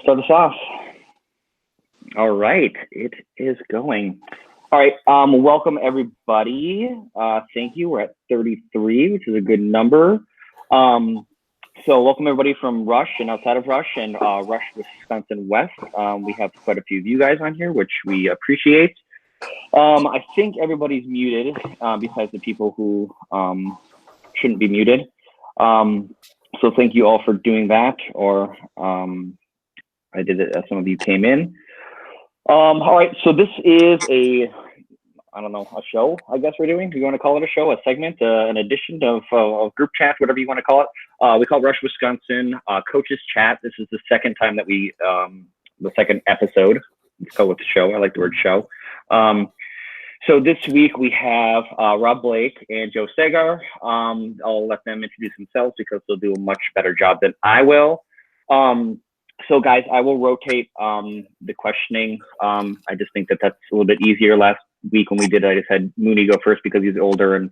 start us off. All right, it is going. All right, welcome everybody. Thank you. We're at 33, which is a good number. So welcome everybody from Rush and outside of Rush and Rush, Wisconsin West. We have quite a few of you guys on here, which we appreciate. I think everybody's muted, besides the people who shouldn't be muted. So thank you all for doing that, or I did it as some of you came in. All right, so this is a show, I guess we're doing. You want to call it a show, a segment, an edition of group chat, whatever you want to call it. We call it Rush Wisconsin Coaches Chat. This is the second time that the second episode. Let's go with the show. I like the word show. So this week we have Rob Blake and Joe Sagar. I'll let them introduce themselves because they'll do a much better job than I will. So guys, I will rotate the questioning. I just think that that's a little bit easier. Last week when we did it, I just had Mooney go first because he's older and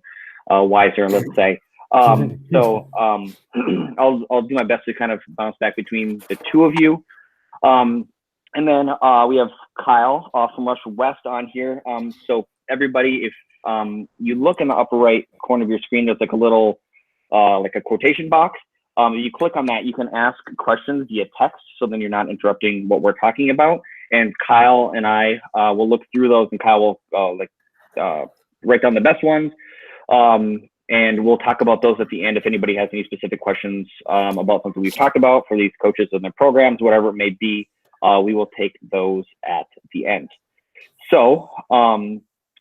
wiser, let's say. So I'll do my best to kind of bounce back between the two of you. And then we have Kyle from Rush West on here. So everybody, if you look in the upper right corner of your screen, there's like a little like a quotation box. If you click on that, you can ask questions via text, so then you're not interrupting what we're talking about. And Kyle and I will look through those, and Kyle will write down the best ones. And we'll talk about those at the end if anybody has any specific questions about something we've talked about for these coaches and their programs, whatever it may be. We will take those at the end. So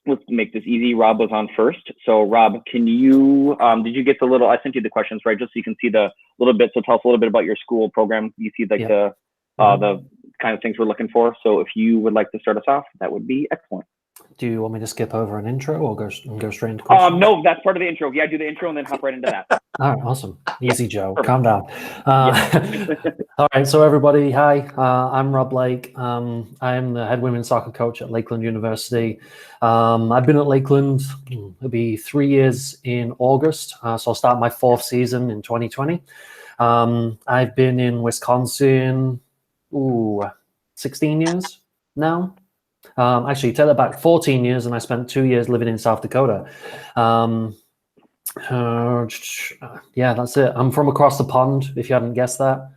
let's make this easy. Rob was on first. So Rob, can you, did you get the little, I sent you the questions, right? Just so you can see the little bit. So tell us a little bit about your school program. You see like the kind of things we're looking for. So if you would like to start us off, that would be excellent. Do you want me to skip over an intro or go straight into questions? No, that's part of the intro. Yeah, do the intro and then hop right into that. All right, awesome. Easy, Joe. Perfect. Calm down. All right, so everybody, hi. I'm Rob Blake. I'm the head women's soccer coach at Lakeland University. I've been at Lakeland, it'll be 3 years in August, so I'll start my 4th season in 2020. I've been in Wisconsin, 16 years now. Actually, take that back, 14 years, and I spent 2 years living in South Dakota. Yeah, that's it. I'm from across the pond, if you hadn't guessed that.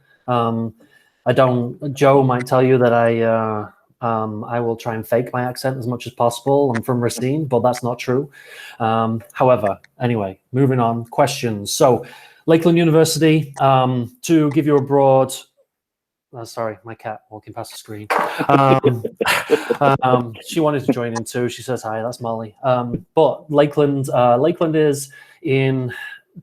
Joe might tell you that I will try and fake my accent as much as possible. I'm from Racine, but that's not true. However, anyway, moving on, questions. So Lakeland University, to give you a broad... sorry, my cat walking past the screen. She wanted to join in too. She says hi, that's Molly. But Lakeland is in,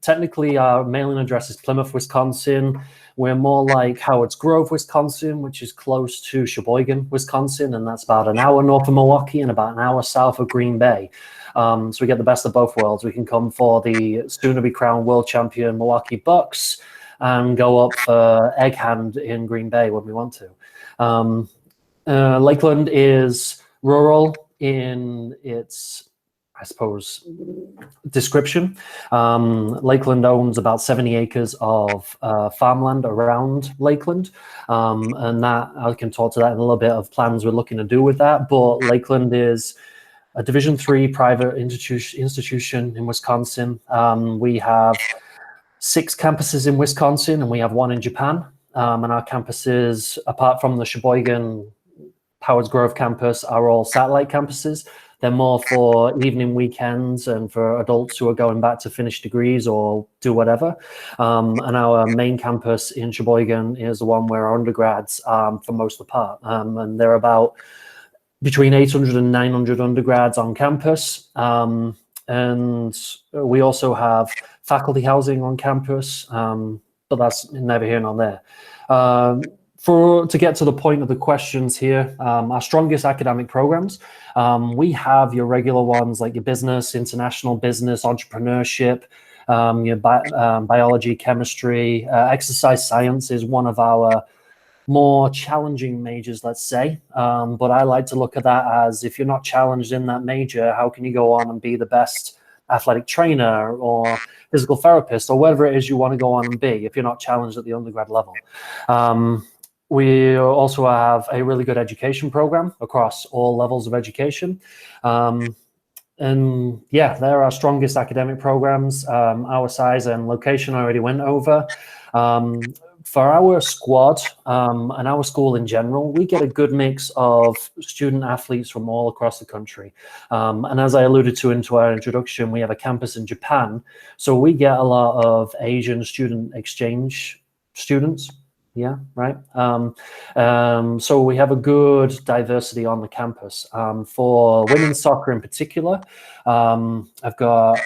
technically our mailing address is Plymouth, Wisconsin. We're more like Howard's Grove, Wisconsin, which is close to Sheboygan, Wisconsin, and that's about an hour north of Milwaukee and about an hour south of Green Bay. So we get the best of both worlds. We can come for the soon-to-be crowned world champion Milwaukee Bucks and go up for Egg Hand in Green Bay when we want to. Lakeland is rural in its, I suppose, description. Lakeland owns about 70 acres of farmland around Lakeland. And that I can talk to that in a little bit of plans we're looking to do with that. But Lakeland is a Division III private institution in Wisconsin. We have 6 campuses in Wisconsin, and we have 1 in Japan. And our campuses, apart from the Sheboygan Howard's Grove campus, are all satellite campuses. They're more for evening weekends and for adults who are going back to finish degrees or do whatever. And our main campus in Sheboygan is the one where our undergrads for most of the part. And there are about between 800 and 900 undergrads on campus. And we also have faculty housing on campus, but that's neither here nor there. To get to the point of the questions here, our strongest academic programs, we have your regular ones like your business, international business, entrepreneurship, your biology, chemistry, exercise science is one of our more challenging majors, let's say. But I like to look at that as, if you're not challenged in that major, how can you go on and be the best athletic trainer or physical therapist or whatever it is you want to go on and be if you're not challenged at the undergrad level? We also have a really good education program across all levels of education. And yeah, they're our strongest academic programs. Our size and location I already went over. For our squad and our school in general, we get a good mix of student athletes from all across the country. And as I alluded to into our introduction, we have a campus in Japan. So we get a lot of Asian student exchange students. Yeah, right. So we have a good diversity on the campus. For women's soccer in particular, I've got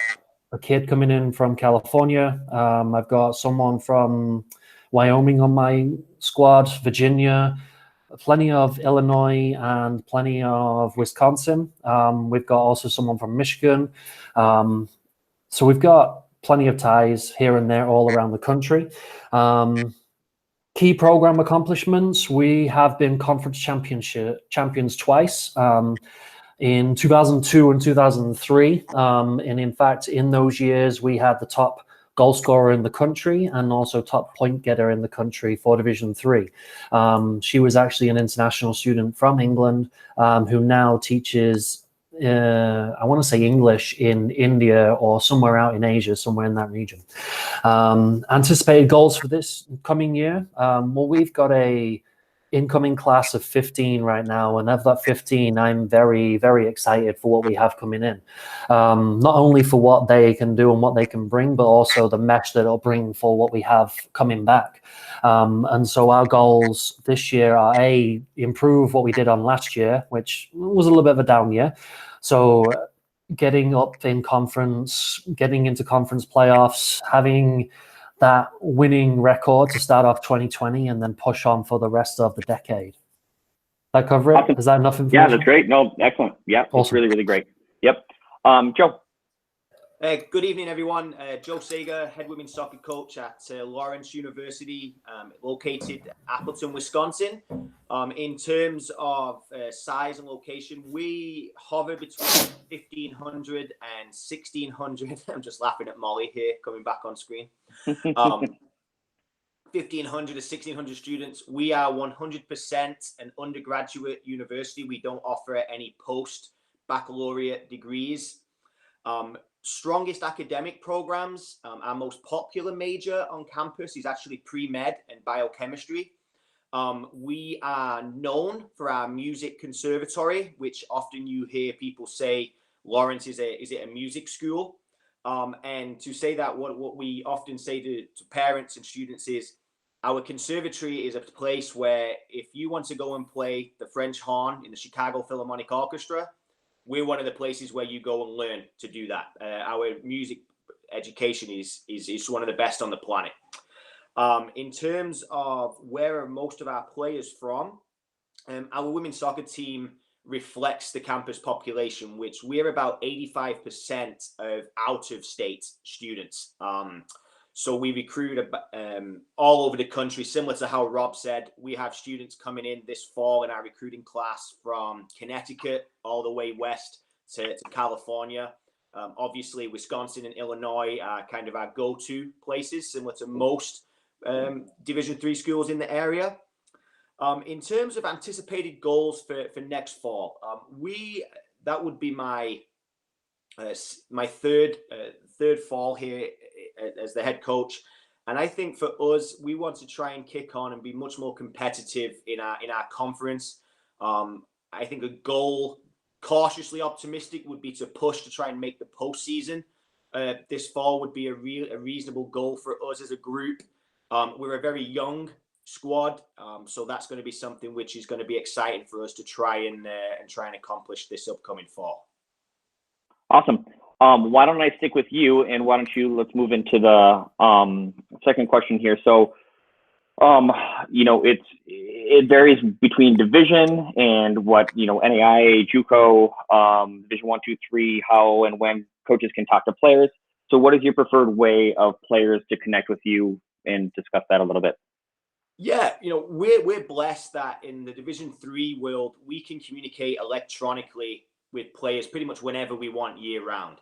a kid coming in from California. I've got someone from Wyoming on my squad, Virginia, plenty of Illinois, and plenty of Wisconsin. We've got also someone from Michigan. So we've got plenty of ties here and there all around the country. Key program accomplishments: we have been conference champions twice. In 2002 and 2003. And in fact, in those years, we had the top goal scorer in the country and also top point getter in the country for Division 3. She was actually an international student from England who now teaches, I want to say English in India or somewhere out in Asia, somewhere in that region. Anticipated goals for this coming year. Well, we've got a incoming class of 15 right now, and of that 15, I'm very, very excited for what we have coming in. Not only for what they can do and what they can bring, but also the mesh that it'll bring for what we have coming back. And so our goals this year are improve what we did on last year, which was a little bit of a down year. So getting up in conference, getting into conference playoffs, having that winning record to start off 2020 and then push on for the rest of the decade. That cover it? Awesome. Is that enough information? Yeah, that's great. No, excellent. Yeah, awesome. It's really, really great. Yep. Joe. Good evening, everyone. Joe Sager, head women's soccer coach at Lawrence University, located Appleton, Wisconsin. In terms of size and location, we hover between 1,500 and 1,600. I'm just laughing at Molly here, coming back on screen. 1,500 to 1,600 students. We are 100% an undergraduate university. We don't offer any post-baccalaureate degrees. Strongest academic programs. Our most popular major on campus is actually pre-med and biochemistry. We are known for our music conservatory, which often you hear people say Lawrence is it a music school? And to say that, what we often say to parents and students is our conservatory is a place where if you want to go and play the French horn in the Chicago Philharmonic Orchestra, we're one of the places where you go and learn to do that. Our music education is one of the best on the planet. In terms of where are most of our players from, our women's soccer team reflects the campus population, which we're about 85% of out-of-state students. So we recruit all over the country, similar to how Rob said. We have students coming in this fall in our recruiting class from Connecticut all the way west to California. Obviously, Wisconsin and Illinois are kind of our go-to places, similar to most Division 3 schools in the area. In terms of anticipated goals for next fall, that would be my third fall here as the head coach, and I think for us, we want to try and kick on and be much more competitive in our conference. I think a goal, cautiously optimistic, would be to push to try and make the postseason. This fall would be a reasonable goal for us as a group. We're a very young squad, so that's going to be something which is going to be exciting for us to try and accomplish this upcoming fall. Awesome. Why don't I stick with you, and let's move into the second question here. So, it varies between division and what, NAIA, JUCO, Division 1, 2, 3, how and when coaches can talk to players. So what is your preferred way of players to connect with you and discuss that a little bit? Yeah, we're blessed that in the Division 3 world, we can communicate electronically with players pretty much whenever we want year round.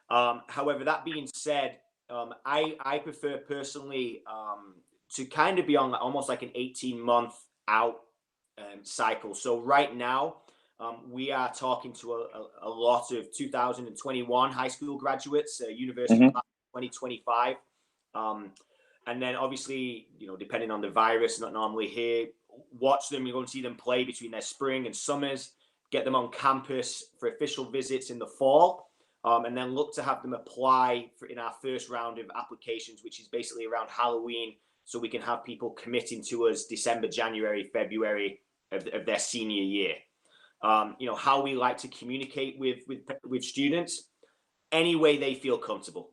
However, that being said, I prefer personally to kind of be on almost like an 18-month out cycle. So right now, we are talking to a lot of 2021 high school graduates, university class 2025. And then obviously, depending on the virus, not normally here, watch them. You're going to see them play between their spring and summers, get them on campus for official visits in the fall, and then look to have them apply in our first round of applications, which is basically around Halloween, so we can have people committing to us December, January, February of their senior year. How we like to communicate with students, any way they feel comfortable.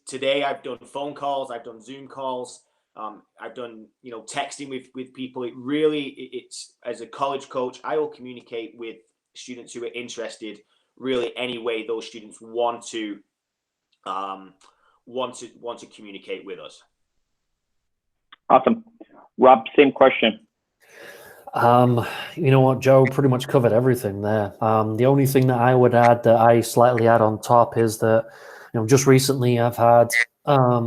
Today I've done phone calls, I've done Zoom calls, I've done texting with people. It's as a college coach, I will communicate with students who are interested really any way those students want to communicate with us. Awesome. Rob, same question. You know what, Joe pretty much covered everything there. The only thing that I would add, that I slightly add on top, is that just recently I've had a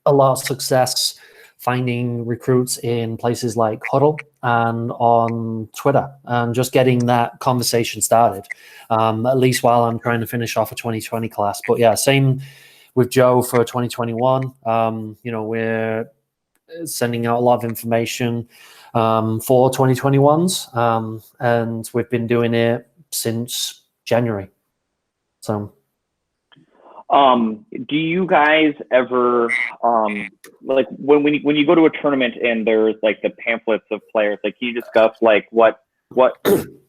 lot of success finding recruits in places like Huddle and on Twitter, and just getting that conversation started, at least while I'm trying to finish off a 2020 class. But yeah, same with Joe for 2021. We're sending out a lot of information for 2021s, and we've been doing it since January. So do you guys ever like when you go to a tournament and there's like the pamphlets of players, like can you discuss like what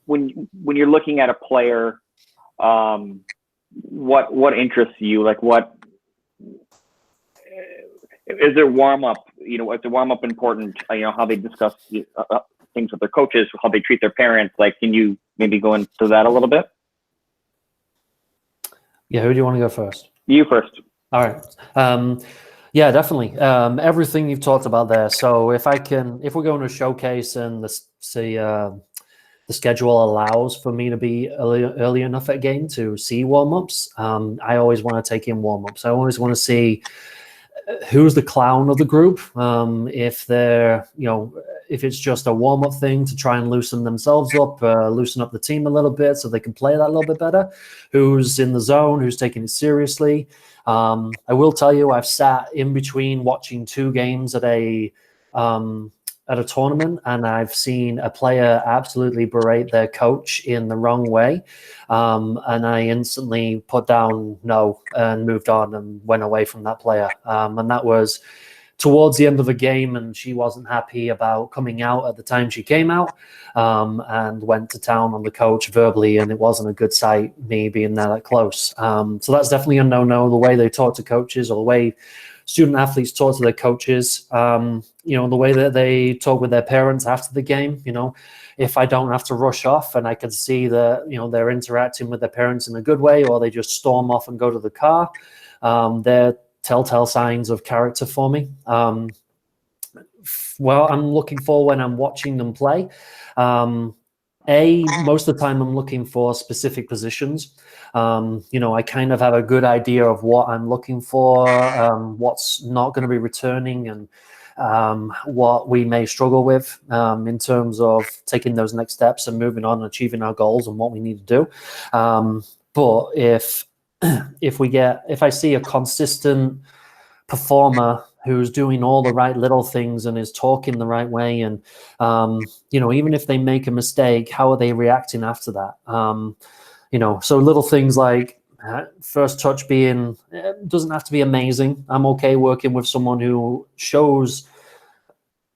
when you're looking at a player, what interests you? Like what is their warm up? Is the warm up important? How they discuss things with their coaches, how they treat their parents. Like, can you maybe go into that a little bit? Yeah, who do you want to go first? You first. All right. Yeah, definitely. Everything you've talked about there. So if we're going to showcase and the schedule allows for me to be early enough at game to see warm-ups, I always want to take in warm-ups. I always want to see who's the clown of the group. If they're, if it's just a warm-up thing to try and loosen themselves up, loosen up the team a little bit so they can play that a little bit better. Who's in the zone, who's taking it seriously. I will tell you, I've sat in between watching two games at a tournament, and I've seen a player absolutely berate their coach in the wrong way. And I instantly put down no and moved on and went away from that player. And that was towards the end of the game, and she wasn't happy about coming out at the time she came out, and went to town on the coach verbally, and it wasn't a good sight, me being there that close. So that's definitely a no-no, the way they talk to coaches, or the way student athletes talk to their coaches, the way that they talk with their parents after the game. If I don't have to rush off and I can see that, they're interacting with their parents in a good way, or they just storm off and go to the car, they're telltale signs of character for me. Well, I'm looking for when I'm watching them play. Most of the time I'm looking for specific positions. I kind of have a good idea of what I'm looking for, what's not going to be returning, and what we may struggle with in terms of taking those next steps and moving on and achieving our goals and what we need to do. But if I see a consistent performer who's doing all the right little things and is talking the right way, and even if they make a mistake, how are they reacting after that? So little things like first touch doesn't have to be amazing. I'm okay working with someone who shows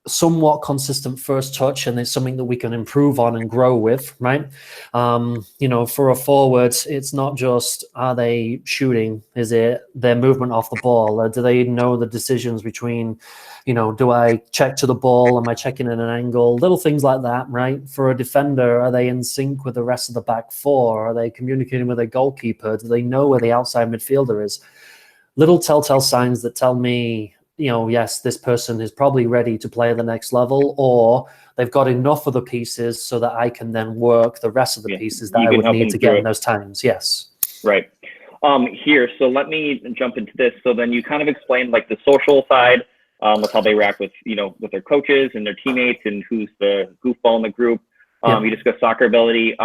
somewhat consistent first touch, and it's something that we can improve on and grow with, right? For a forward, it's not just, are they shooting? Is it their movement off the ball? Or do they know the decisions between, do I check to the ball? Am I checking at an angle? Little things like that, right? For a defender, are they in sync with the rest of the back four? Are they communicating with their goalkeeper? Do they know where the outside midfielder is? Little telltale signs that tell me, yes, this person is probably ready to play at the next level, or they've got enough of the pieces so that I can then work the rest of the pieces that I would need to get in those times. Yes. Right. So let me jump into this. So then you kind of explained like the social side, with how they react with, with their coaches and their teammates and who's the goofball in the group. You discuss soccer ability.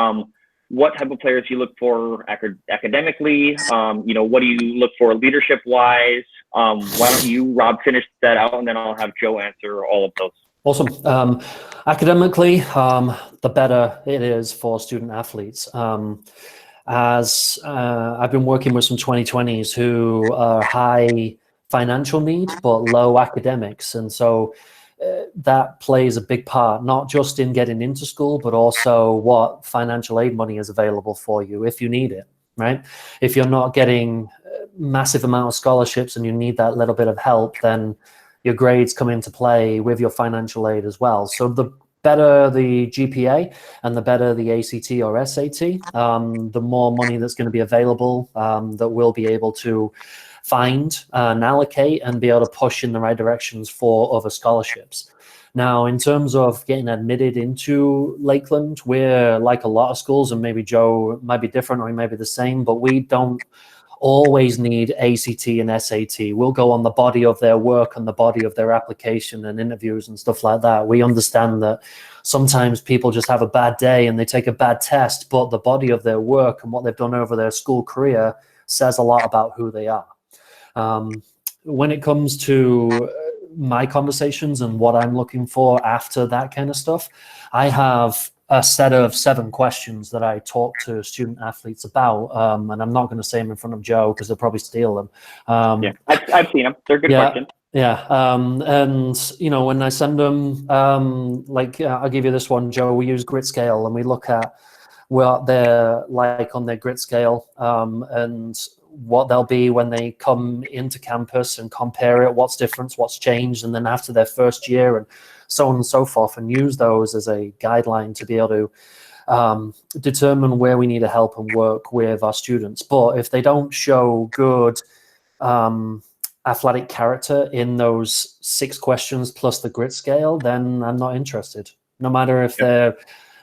What type of players you look for academically? What do you look for leadership wise? Why don't you, Rob, finish that out, and then I'll have Joe answer all of those. Awesome. Academically, the better it is for student athletes. As I've been working with some 2020s who are high financial need, but low academics. And so that plays a big part, not just in getting into school, but also what financial aid money is available for you if you need it, right? If you're not getting massive amount of scholarships and you need that little bit of help, then your grades come into play with your financial aid as well. So the better the GPA and the better the ACT or SAT, the more money that's going to be available that we'll be able to find and allocate and be able to push in the right directions for other scholarships. Now, in terms of getting admitted into Lakeland, we're like a lot of schools, and maybe Joe might be different or he might be the same, but we don't always need ACT and SAT. We'll go on the body of their work and the body of their application and interviews and stuff like that. We understand that sometimes people just have a bad day and they take a bad test, but the body of their work and what they've done over their school career says a lot about who they are. When it comes to my conversations and what I'm looking for after that kind of stuff, I have a set of 7 questions that I talk to student athletes about, and I'm not going to say them in front of Joe because they'll probably steal them. I've seen them. They're good questions. Yeah, and when I send them, I'll give you this one, Joe. We use grit scale, and we look at what they're like on their grit scale, and what they'll be when they come into campus, and compare it, what's different, what's changed, and then after their first year, and so on and so forth, and use those as a guideline to be able to determine where we need to help and work with our students. But if they don't show good athletic character in those 6 questions plus the grit scale, then I'm not interested. No matter if they're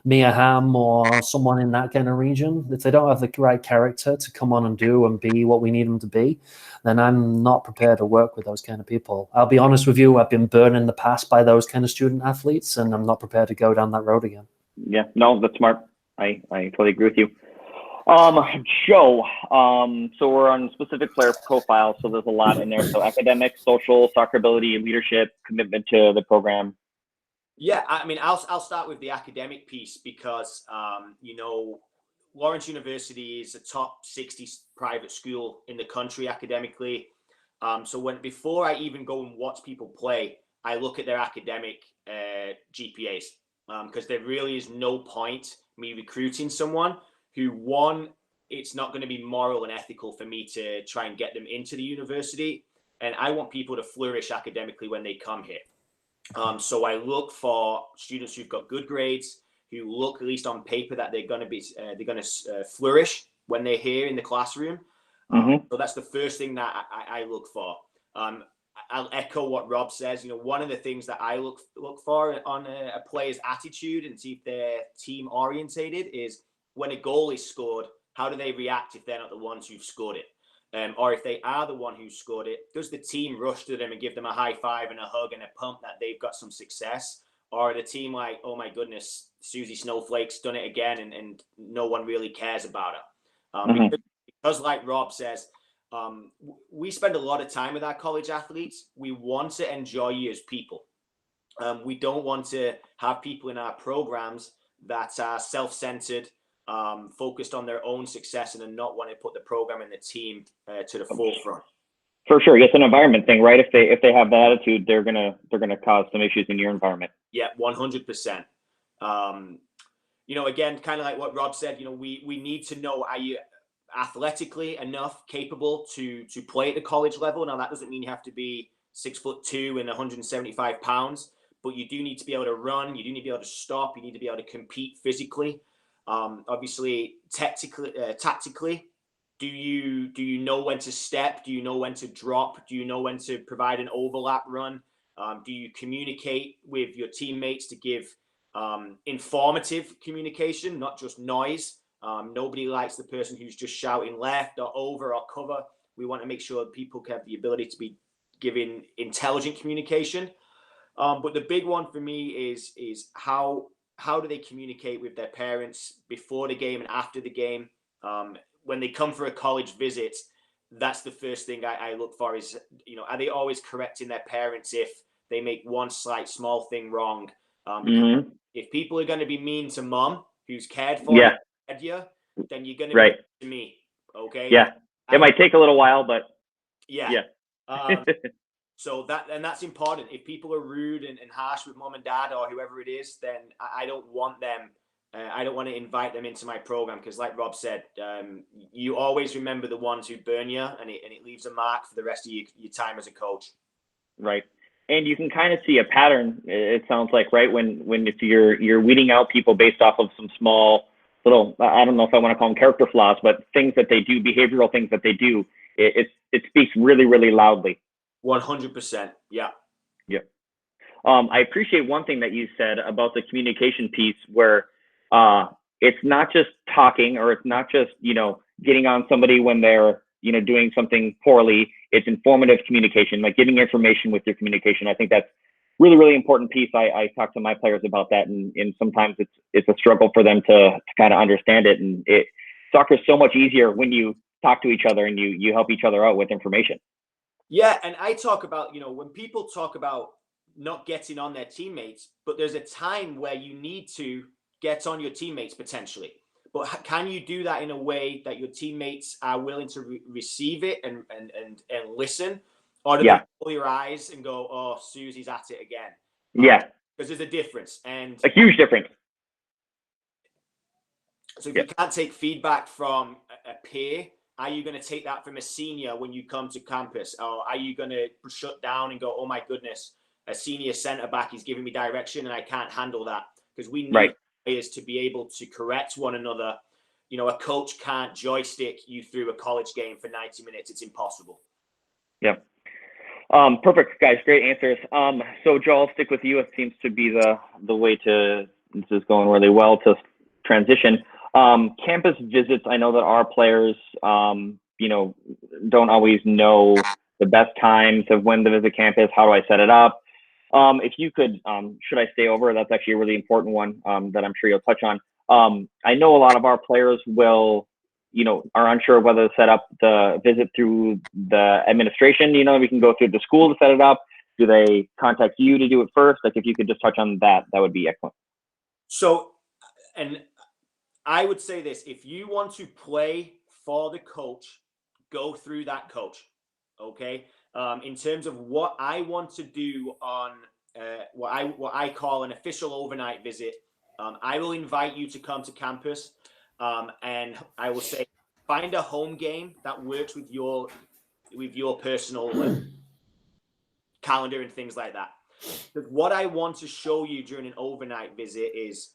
Mia Hamm or someone in that kind of region, if they don't have the right character to come on and do and be what we need them to be, then I'm not prepared to work with those kind of people. I'll be honest with you, I've been burned in the past by those kind of student athletes, and I'm not prepared to go down that road again. Yeah, no, that's smart. I totally agree with you. Joe, so we're on specific player profiles, so there's a lot in there. So academic, social, soccer ability, leadership, commitment to the program. Yeah, I mean, I'll start with the academic piece because, Lawrence University is a top 60 private school in the country academically. So before I even go and watch people play, I look at their academic GPAs because there really is no point me recruiting someone who, one, it's not going to be moral and ethical for me to try and get them into the university. And I want people to flourish academically when they come here. So I look for students who've got good grades, who look, at least on paper, that they're going to flourish when they're here in the classroom. So that's the first thing that I look for. I'll echo what Rob says. One of the things that I look for on a player's attitude and see if they're team orientated is when a goal is scored, how do they react if they're not the ones who've scored it? Or if they are the one who scored it, does the team rush to them and give them a high five and a hug and a pump that they've got some success? Or are the team like, oh my goodness, Susie Snowflake's done it again and no one really cares about her? Because like Rob says, we spend a lot of time with our college athletes. We want to enjoy you as people. We don't want to have people in our programs that are self-centered, focused on their own success, and not want to put the program and the team to the forefront. For sure, it's an environment thing, right? If they have that attitude, they're gonna cause some issues in your environment. Yeah, 100%. Again, kind of like what Rob said. We need to know, are you athletically enough capable to play at the college level? Now that doesn't mean you have to be 6'2" and 175 pounds, but you do need to be able to run. You do need to be able to stop. You need to be able to compete physically. Obviously, tactically, do you know when to step? Do you know when to drop? Do you know when to provide an overlap run? Do you communicate with your teammates to give informative communication, not just noise? Nobody likes the person who's just shouting left or over or cover. We want to make sure people have the ability to be giving intelligent communication. But the big one for me is how do they communicate with their parents before the game and after the game? When they come for a college visit, that's the first thing I look for is, are they always correcting their parents if they make one slight small thing wrong? If people are going to be mean to mom, who's cared for you, then you're going to be mean to me. Okay. Yeah. It might take a little while, but yeah. So that's important. If people are rude and harsh with mom and dad or whoever it is, then I don't want them. I don't want to invite them into my program because, like Rob said, you always remember the ones who burn you, and it leaves a mark for the rest of your time as a coach. Right. And you can kind of see a pattern. It sounds like, right, when if you're weeding out people based off of some small little, I don't know if I want to call them character flaws, but things that they do, behavioral things that they do, it speaks really, really loudly. 100%. Yeah. Yeah. I appreciate one thing that you said about the communication piece where it's not just talking, or it's not just, getting on somebody when they're, doing something poorly. It's informative communication, like giving information with your communication. I think that's really, really important piece. I talk to my players about that, and sometimes it's a struggle for them to kind of understand it. And soccer's so much easier when you talk to each other and you help each other out with information. Yeah, and I talk about, when people talk about not getting on their teammates, but there's a time where you need to get on your teammates potentially. But can you do that in a way that your teammates are willing to receive it and listen? Or do they pull your eyes and go, oh, Susie's at it again? Yeah. Because there's a difference. And a huge difference. So if you can't take feedback from a peer, are you going to take that from a senior when you come to campus? Or are you going to shut down and go, oh my goodness, a senior center back is giving me direction and I can't handle that? Because we need players to be able to correct one another. A coach can't joystick you through a college game for 90 minutes. It's impossible. Yeah. Perfect, guys. Great answers. So Joe, I'll stick with you. It seems to be the way to, this is going really well to transition. Campus visits, I know that our players, don't always know the best times of when to visit campus. How do I set it up? If you could, should I stay over? That's actually a really important one that I'm sure you'll touch on. I know a lot of our players will, are unsure whether to set up the visit through the administration. We can go through the school to set it up. Do they contact you to do it first? Like, if you could just touch on that, that would be excellent. So, and I would say this, if you want to play for the coach, go through that coach. Okay. In terms of what I want to do on what I call an official overnight visit, I will invite you to come to campus, and I will say, find a home game that works with your personal calendar and things like that. Because what I want to show you during an overnight visit is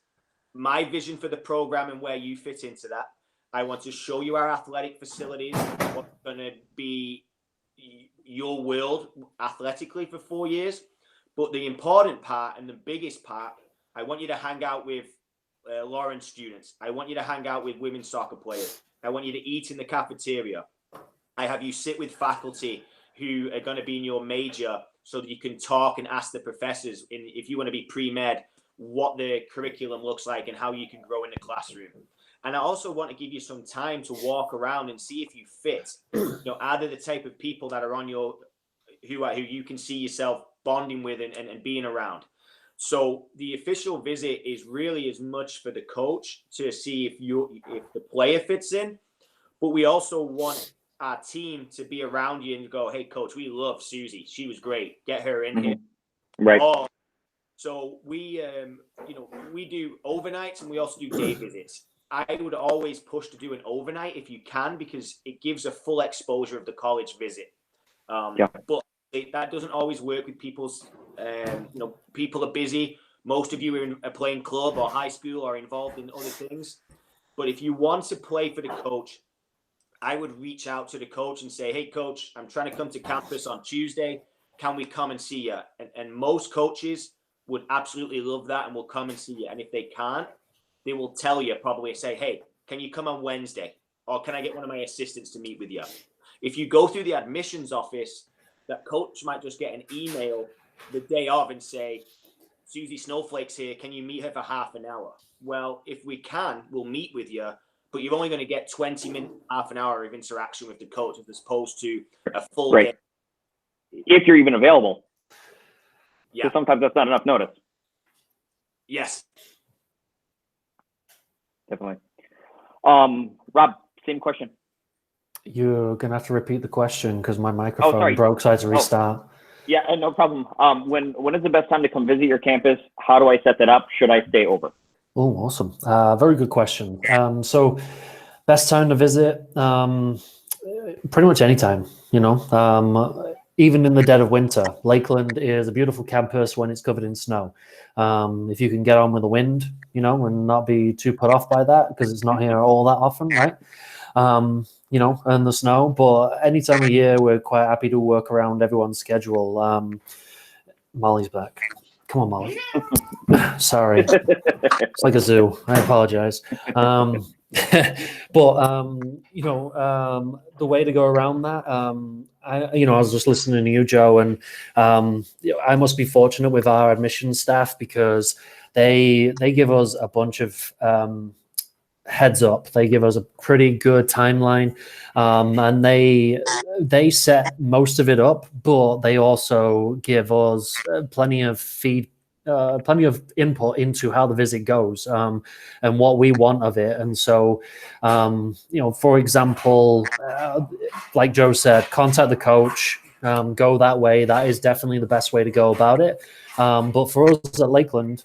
my vision for the program and where you fit into that. I want to show you our athletic facilities, what's going to be your world athletically for 4 years. But the important part and the biggest part, I want you to hang out with Lawrence students. I want you to hang out with women's soccer players. I want you to eat in the cafeteria. I have you sit with faculty who are going to be in your major so that you can talk and ask the professors, if you want to be pre-med, what the curriculum looks like and how you can grow in the classroom. And I also want to give you some time to walk around and see if you fit. Are they the type of people that are on your, who you can see yourself bonding with and being around? So the official visit is really as much for the coach to see if the player fits in, but we also want our team to be around you and go, hey coach, we love Susie. She was great. Get her in here. Right. So we do overnights and we also do day visits. I would always push to do an overnight if you can, because it gives a full exposure of the college visit. But that doesn't always work with people's, people are busy. Most of you are playing club or high school or involved in other things. But if you want to play for the coach, I would reach out to the coach and say, hey coach, I'm trying to come to campus on Tuesday. Can we come and see you? And most coaches would absolutely love that and will come and see you. And if they can't, they will tell you, probably say, hey, can you come on Wednesday? Or can I get one of my assistants to meet with you? If you go through the admissions office, that coach might just get an email the day of and say, Susie Snowflake's here. Can you meet her for half an hour? Well, if we can, we'll meet with you, but you're only going to get 20 minutes, half an hour of interaction with the coach as opposed to a full day. If you're even available. Yeah. So sometimes that's not enough notice. Yes. Definitely. Rob, same question. You're going to have to repeat the question because my microphone broke, so I had to restart. Yeah, no problem. When is the best time to come visit your campus? How do I set that up? Should I stay over? Oh, awesome. Very good question. So best time to visit, pretty much anytime, even in the dead of winter. Lakeland is a beautiful campus when it's covered in snow. If you can get on with the wind, and not be too put off by that because it's not here all that often, right? And the snow, but any time of year, we're quite happy to work around everyone's schedule. Molly's back. Come on, Molly. Sorry. It's like a zoo. I apologize. But the way to go around that, I was just listening to you, Joe, and I must be fortunate with our admissions staff because they give us a bunch of heads up. They give us a pretty good timeline, and they set most of it up, but they also give us plenty of input into how the visit goes, and what we want of it. And so, for example, like Joe said, contact the coach, go that way. That is definitely the best way to go about it. But for us at Lakeland,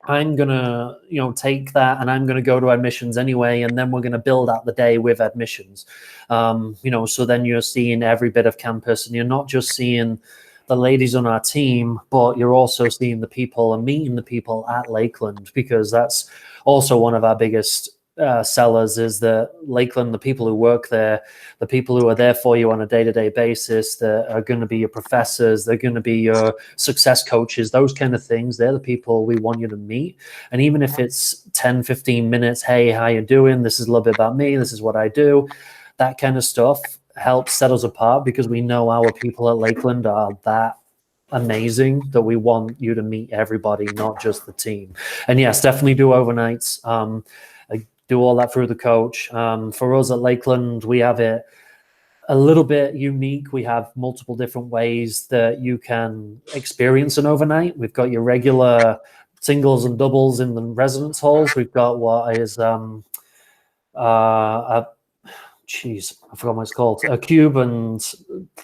I'm going to, take that and I'm going to go to admissions anyway. And then we're going to build out the day with admissions. So then you're seeing every bit of campus and you're not just seeing the ladies on our team, but you're also seeing the people and meeting the people at Lakeland, because that's also one of our biggest sellers is that Lakeland, the people who work there, the people who are there for you on a day-to-day basis, that are going to be your professors, they're going to be your success coaches, those kind of things. They're the people we want you to meet. And even if it's 10, 15 minutes, hey, how you doing? This is a little bit about me. This is what I do. That kind of stuff helps set us apart because we know our people at Lakeland are that amazing that we want you to meet everybody, not just the team. And yes, definitely do overnights. Do all that through the coach. For us at Lakeland, we have it a little bit unique. We have multiple different ways that you can experience an overnight. We've got your regular singles and doubles in the residence halls. We've got what is I forgot what it's called, a Cuban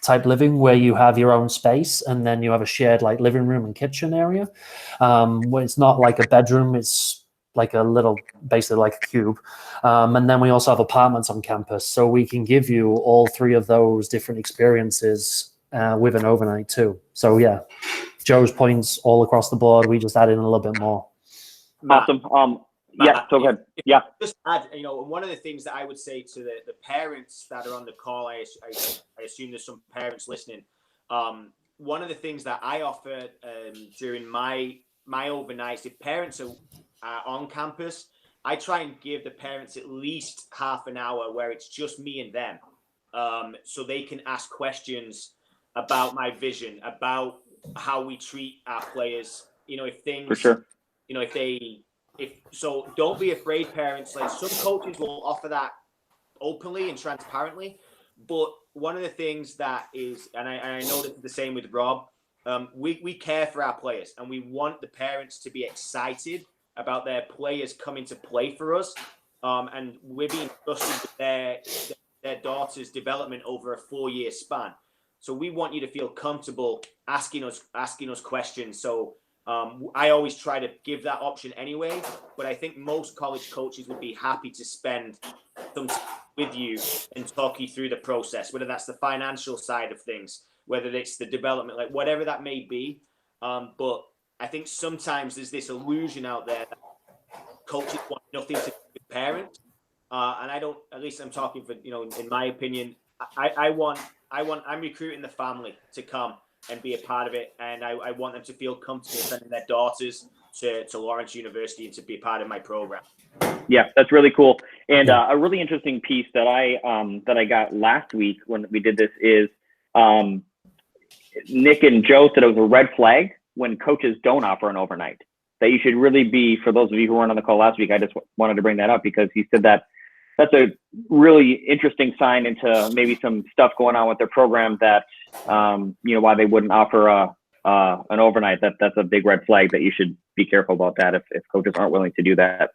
type living where you have your own space and then you have a shared like living room and kitchen area. Where it's not like a bedroom, it's like a little, basically like a cube. And then we also have apartments on campus. So we can give you all three of those different experiences with an overnight too. So yeah, Joe's points all across the board. We just add in a little bit more. Awesome. So good. Yeah. Just add, one of the things that I would say to the parents that are on the call, I assume there's some parents listening. One of the things that I offer during my overnights, if parents are on campus, I try and give the parents at least half an hour where it's just me and them, so they can ask questions about my vision, about how we treat our players. If things, for sure. So don't be afraid, parents. Like some coaches will offer that openly and transparently, but one of the things that is, and I know this is the same with Rob, we care for our players and we want the parents to be excited about their players coming to play for us, and we're being trusted with their daughter's development over a 4-year span. So we want you to feel comfortable asking us questions. So I always try to give that option anyway, but I think most college coaches would be happy to spend some time with you and talk you through the process, whether that's the financial side of things, whether it's the development, like whatever that may be. But I think sometimes there's this illusion out there that coaches want nothing to do with parents. And I don't, at least I'm talking for, in my opinion, I'm recruiting the family to come and be a part of it. And I want them to feel comfortable sending their daughters to Lawrence University and to be a part of my program. Yeah, that's really cool. And a really interesting piece that I got last week when we did this is Nick and Joe said it was a red flag when coaches don't offer an overnight. That you should really be, for those of you who weren't on the call last week, I just wanted to bring that up because he said that that's a really interesting sign into maybe some stuff going on with their program that, why they wouldn't offer an overnight. That's a big red flag that you should be careful about that if coaches aren't willing to do that.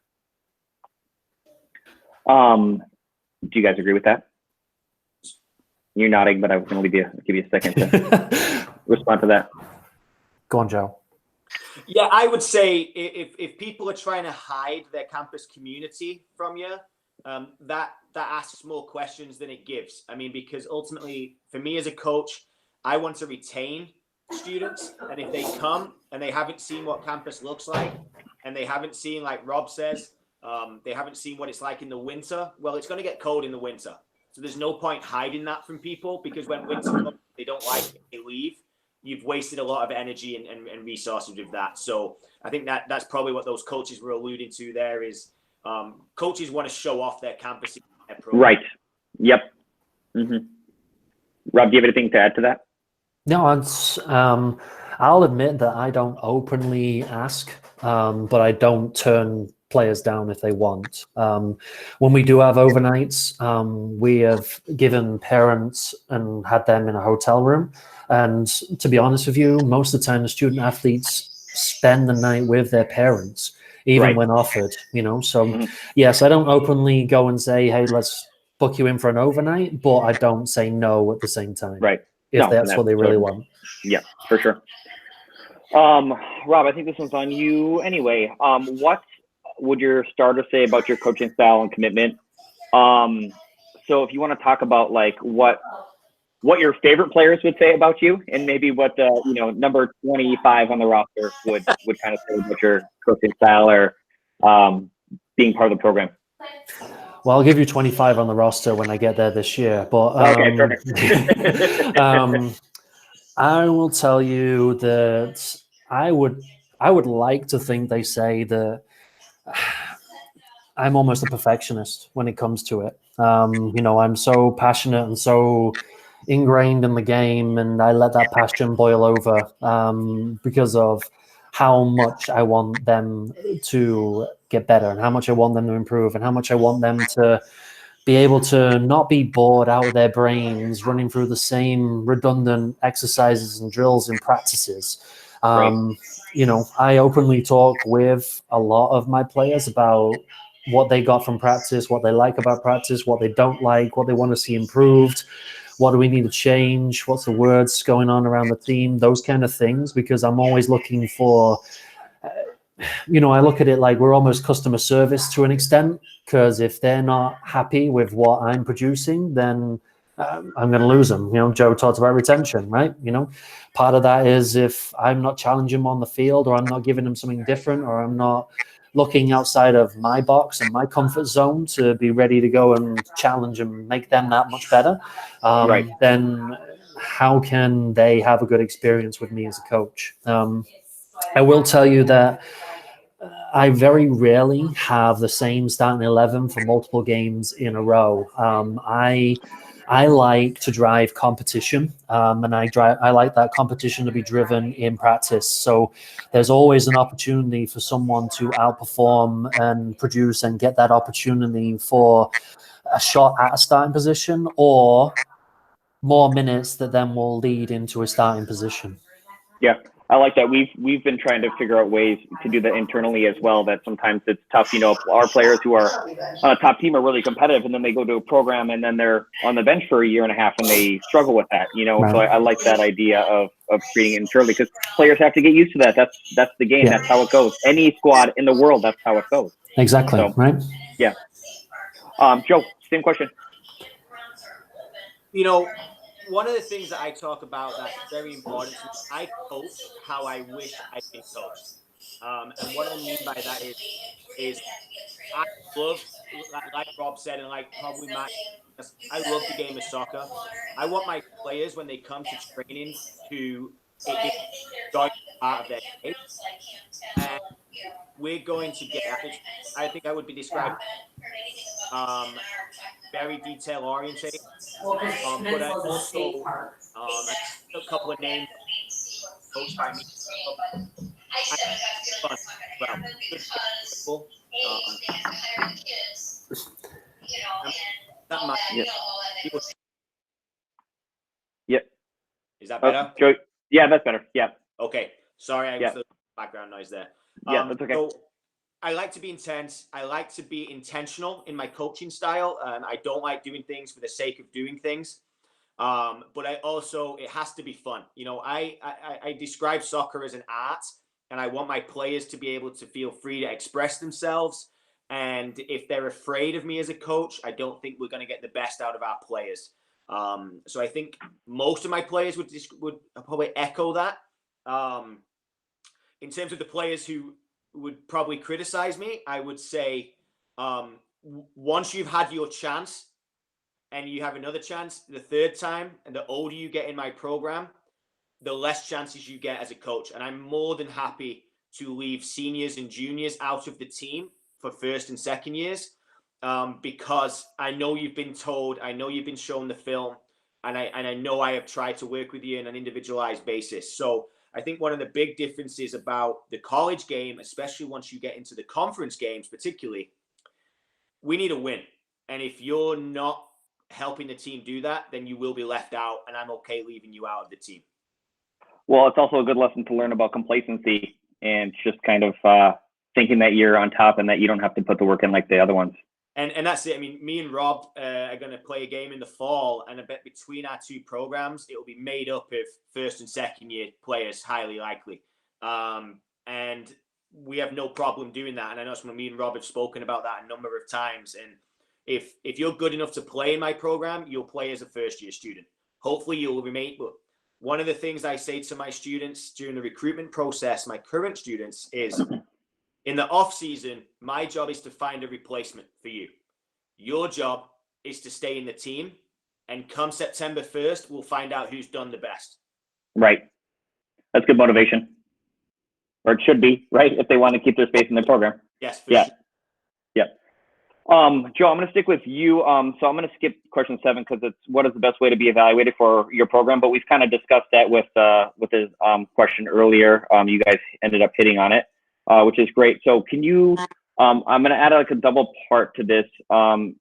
Do you guys agree with that? You're nodding, but I was going to give you a second to respond to that. Go on, Joe. Yeah, I would say if people are trying to hide their campus community from you, that asks more questions than it gives. I mean, because ultimately, for me as a coach, I want to retain students, and if they come and they haven't seen what campus looks like, and they haven't seen, like Rob says, they haven't seen what it's like in the winter. Well, it's going to get cold in the winter, so there's no point hiding that from people, because when winter comes, they don't like it, they leave. You've wasted a lot of energy and resources with that. So I think that's probably what those coaches were alluding to there is coaches want to show off their campus. Right. Yep. Mm-hmm. Rob, do you have anything to add to that? No, I'll admit that I don't openly ask, but I don't turn players down if they want. When we do have overnights, we have given parents and had them in a hotel room. And to be honest with you, most of the time the student athletes spend the night with their parents, even when offered, So yes, I don't openly go and say, hey, let's book you in for an overnight, but I don't say no at the same time. Right. If that's what they really want. Yeah, for sure. Rob, I think this one's on you anyway. What would your starter say about your coaching style and commitment? So if you want to talk about like what your favorite players would say about you, and maybe what number 25 on the roster would kind of say about your coaching style or being part of the program. Well, I'll give you 25 on the roster when I get there this year. But okay, perfect. I will tell you that I would like to think they say that I'm almost a perfectionist when it comes to it. I'm so passionate and so ingrained in the game, and I let that passion boil over because of how much I want them to get better and how much I want them to improve and how much I want them to be able to not be bored out of their brains running through the same redundant exercises and drills and practices. I openly talk with a lot of my players about what they got from practice, what they like about practice, what they don't like, what they want to see improved, what do we need to change, what's the words going on around the team, those kind of things, because I'm always looking for, I look at it like we're almost customer service to an extent, because if they're not happy with what I'm producing, then I'm going to lose them. Joe talked about retention, right? Part of that is if I'm not challenging them on the field, or I'm not giving them something different, or I'm not looking outside of my box and my comfort zone to be ready to go and challenge and make them that much better, then how can they have a good experience with me as a coach? I will tell you that I very rarely have the same starting 11 for multiple games in a row. I like to drive competition, and I like that competition to be driven in practice. So there's always an opportunity for someone to outperform and produce and get that opportunity for a shot at a starting position or more minutes that then will lead into a starting position. Yeah, I like that. We've been trying to figure out ways to do that internally as well, that sometimes it's tough. Our players who are on a top team are really competitive, and then they go to a program and then they're on the bench for a year and a half and they struggle with that, So I like that idea of creating it internally, because players have to get used to that. That's the game. Yeah. That's how it goes. Any squad in the world, that's how it goes. Exactly. So, right. Yeah. Joe, same question. One of the things that I talk about that's very important to me, I coach how I wish I'd been coached. And what I mean by that is I love, like Rob said, and like probably Matt, I love the game of soccer. I want my players, when they come to training, to enjoy part of their game. And we're going to get, I think I would be described very detail oriented. But I also a couple of names coached by me. Fun as well. Good people. That might. People, Yep. is that better? Joe, yeah, that's better. Yeah. Okay. Sorry, I was the background noise there. Yeah, that's okay. So I like to be intense. I like to be intentional in my coaching style. I don't like doing things for the sake of doing things. But it has to be fun. You know, I describe soccer as an art, and I want my players to be able to feel free to express themselves. And if they're afraid of me as a coach, I don't think we're going to get the best out of our players. So I think most of my players would probably echo that. In terms of the players who would probably criticize me, I would say once you've had your chance and you have another chance the third time, and the older you get in my program, the less chances you get as a coach. And I'm more than happy to leave seniors and juniors out of the team for first and second years because I know you've been told, I know you've been shown the film, and I know I have tried to work with you on an individualized basis. So I think one of the big differences about the college game, especially once you get into the conference games particularly, we need a win. And if you're not helping the team do that, then you will be left out, and I'm okay leaving you out of the team. Well, it's also a good lesson to learn about complacency and just kind of thinking that you're on top and that you don't have to put the work in like the other ones. And that's it. I mean, me and Rob are going to play a game in the fall, and I bet between our two programs, it will be made up of first and second year players, highly likely. And we have no problem doing that. And I know some of me and Rob have spoken about that a number of times. And if you're good enough to play in my program, you'll play as a first year student. Hopefully you'll remain. But one of the things I say to my students during the recruitment process, my current students, is in the off season, my job is to find a replacement for you. Your job is to stay in the team, and come September 1st, we'll find out who's done the best. Right. That's good motivation. Or it should be, right? If they want to keep their space in their program. Yes, for sure. Yeah. Joe, I'm going to stick with you. So I'm going to skip question 7 because it's what is the best way to be evaluated for your program? But we've kind of discussed that with his question earlier. You guys ended up hitting on it, which is great. So can you, I'm going to add like a double part to this.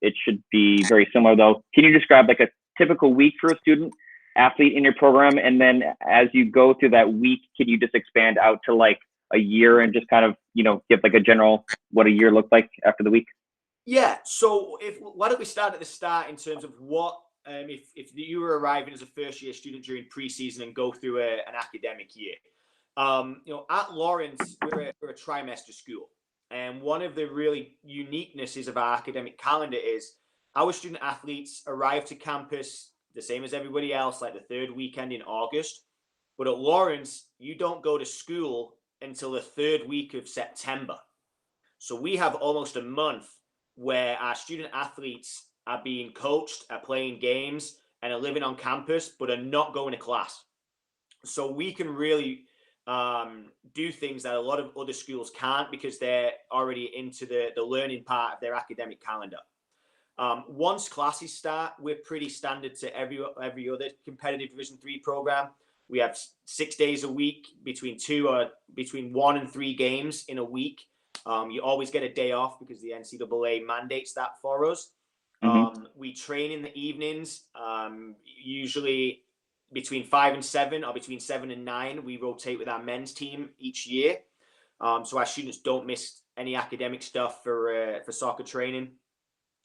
It should be very similar though. Can you describe like a typical week for a student athlete in your program? And then as you go through that week, can you just expand out to like a year and just kind of, you know, give like a general, what a year looked like after the week? Yeah. So why don't we start at the start in terms of what, if you were arriving as a first year student during preseason and go through an academic year. You know, at Lawrence, we're a trimester school. And one of the really uniquenesses of our academic calendar is our student athletes arrive to campus the same as everybody else, like the third weekend in August. But at Lawrence, you don't go to school until the third week of September. So we have almost a month where our student athletes are being coached, are playing games, and are living on campus, but are not going to class. So we can really do things that a lot of other schools can't because they're already into the learning part of their academic calendar. Once classes start, we're pretty standard to every other competitive Division III program. We have 6 days a week, between 1 and 3 games in a week. You always get a day off because the NCAA mandates that for us. Mm-hmm. We train in the evenings, usually between 5 and 7 or between 7 and 9. We rotate with our men's team each year. So our students don't miss any academic stuff for soccer training.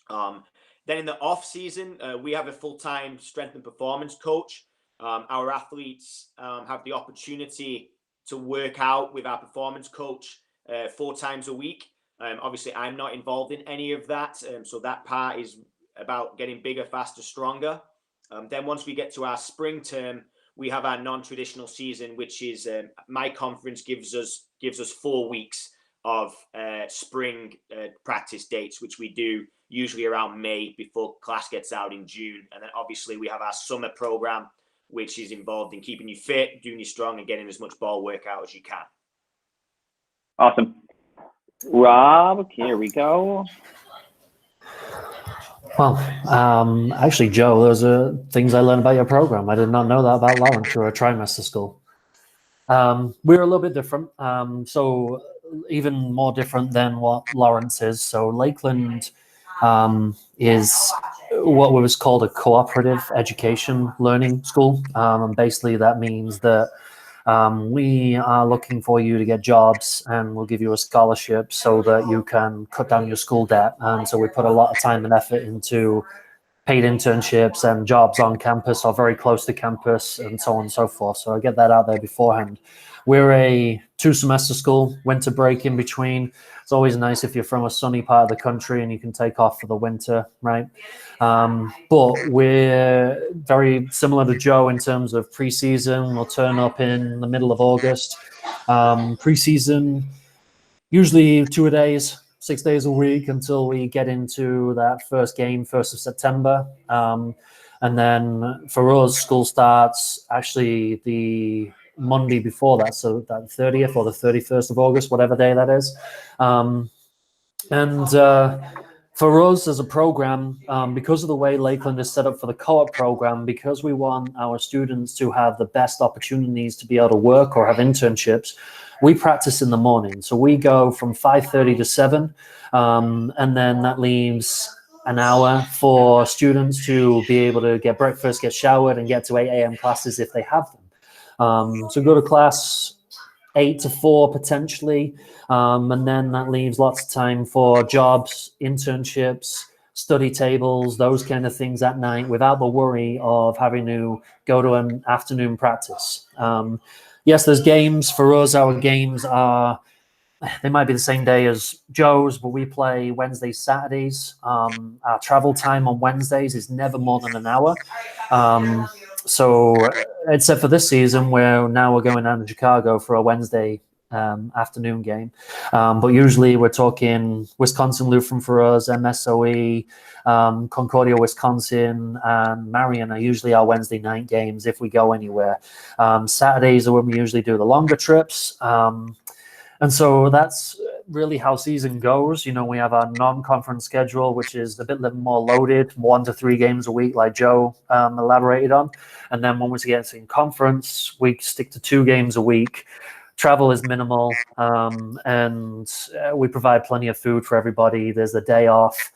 Then in the off season, we have a full-time strength and performance coach. Our athletes have the opportunity to work out with our performance coach 4 times a week. Obviously, I'm not involved in any of that. So that part is about getting bigger, faster, stronger. Then once we get to our spring term, we have our non-traditional season, which is my conference gives us 4 weeks of spring practice dates, which we do usually around May before class gets out in June. And then obviously we have our summer program, which is involved in keeping you fit, doing you strong, and getting as much ball work out as you can. Awesome. Rob, here we go. Well, actually, Joe, those are things I learned about your program. I did not know that about Lawrence through a trimester school. We're a little bit different. So even more different than what Lawrence is. So Lakeland is what was called a cooperative education learning school. And basically that means that we are looking for you to get jobs, and we'll give you a scholarship so that you can cut down your school debt. And so we put a lot of time and effort into paid internships and jobs on campus or very close to campus and so on and so forth. So I get that out there beforehand. We're a 2-semester school, winter break in between. It's always nice if you're from a sunny part of the country and you can take off for the winter, right? But we're very similar to Joe in terms of preseason. We'll turn up in the middle of August. Preseason, usually 2-a-days, 6 days a week until we get into that first game, 1st of September. And then for us, school starts actually the Monday before that, so that 30th or the 31st of August, whatever day that is. For us as a program, because of the way Lakeland is set up for the co-op program, because we want our students to have the best opportunities to be able to work or have internships, we practice in the morning. So we go from 5:30 to 7, and then that leaves an hour for students to be able to get breakfast, get showered, and get to 8 a.m. classes if they have them. So go to class 8 to 4 potentially, and then that leaves lots of time for jobs, internships, study tables, those kind of things at night without the worry of having to go to an afternoon practice. Yes, there's games. For us, our games are, they might be the same day as Joe's, but we play Wednesdays, Saturdays. Our travel time on Wednesdays is never more than an hour. So except for this season where now we're going down to Chicago for a Wednesday afternoon game. But usually we're talking Wisconsin Lutheran for us, MSOE, Concordia, Wisconsin, and Marion are usually our Wednesday night games if we go anywhere. Saturdays are when we usually do the longer trips. And so that's really how season goes. You know, we have our non-conference schedule, which is a bit more loaded, 1 to 3 games a week, like Joe elaborated on. And then when we get in conference, we stick to 2 games a week. Travel is minimal, and we provide plenty of food for everybody. There's a day off.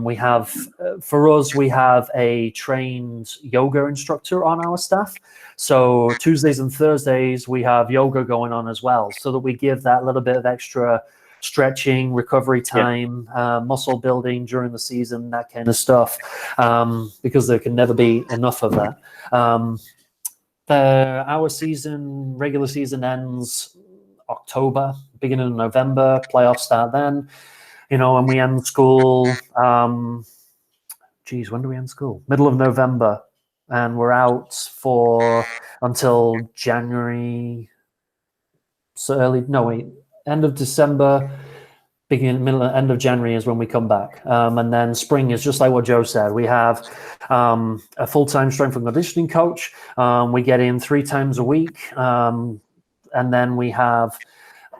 We have, for us, we have a trained yoga instructor on our staff. So Tuesdays and Thursdays, we have yoga going on as well, so that we give that little bit of extra stretching, recovery time, muscle building during the season, that kind of stuff, because there can never be enough of that. Our season, regular season ends October, beginning of November, playoffs start then. You know, and we end school, when do we end school? Middle of November. And we're out for until January, end of December, end of January is when we come back. And then spring is just like what Joe said. We have a full-time strength and conditioning coach. We get in 3 times a week. And then we have,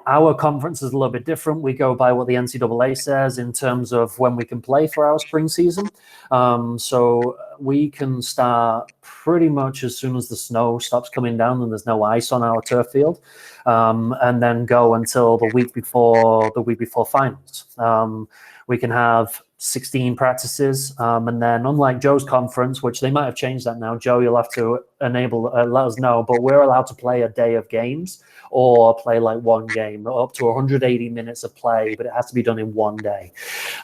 our conference is a little bit different. We go by what the NCAA says in terms of when we can play for our spring season. So we can start pretty much as soon as the snow stops coming down and there's no ice on our turf field, and then go until the week before finals. We can have 16 practices, and then unlike Joe's conference, which they might have changed that now, Joe, you'll have to let us know, but we're allowed to play a day of games or play like one game, up to 180 minutes of play, but it has to be done in one day.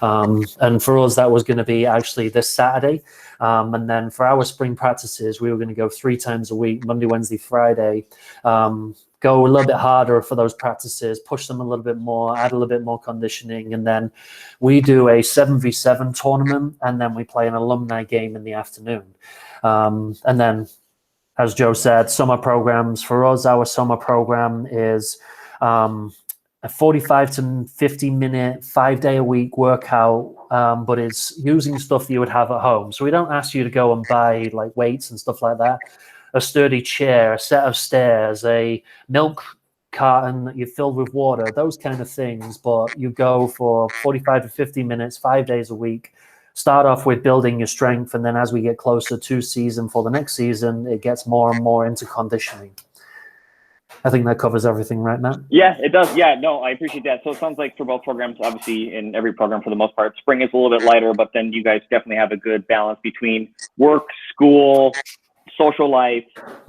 And for us, that was going to be actually this Saturday. And then for our spring practices, we were going to go 3 times a week, Monday, Wednesday, Friday, go a little bit harder for those practices, push them a little bit more, add a little bit more conditioning. And then we do a 7v7 tournament, and then we play an alumni game in the afternoon. And then, as Joe said, summer programs. For us, our summer program is a 45 to 50 minute, 5-day-a-week workout, but it's using stuff that you would have at home. So we don't ask you to go and buy like weights and stuff like that. A sturdy chair, a set of stairs, a milk carton that you filled with water, those kind of things. But you go for 45 to 50 minutes, 5 days a week, start off with building your strength, and then as we get closer to season for the next season, it gets more and more into conditioning. I think that covers everything, right, Matt? Yeah, it does. Yeah, no, I appreciate that. So it sounds like for both programs, obviously in every program for the most part, spring is a little bit lighter, but then you guys definitely have a good balance between work, school, social life,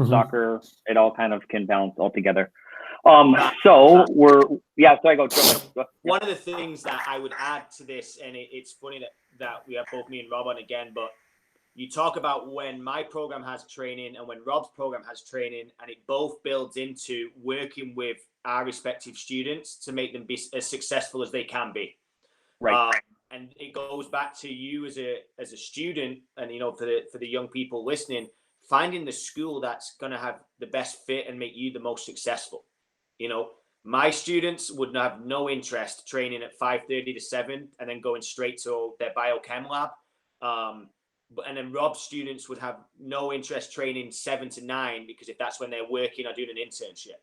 soccer. It all kind of can balance all together. So I go. One of the things that I would add to this, and it's funny that we have both me and Rob on again, but you talk about when my program has training and when Rob's program has training, and it both builds into working with our respective students to make them be as successful as they can be. Right. And it goes back to you as a student, and for the young people listening, finding the school that's going to have the best fit and make you the most successful. My students would have no interest training at 5:30 to 7 and then going straight to their biochem lab. And then Rob's students would have no interest training 7 to 9 because if that's when they're working or doing an internship.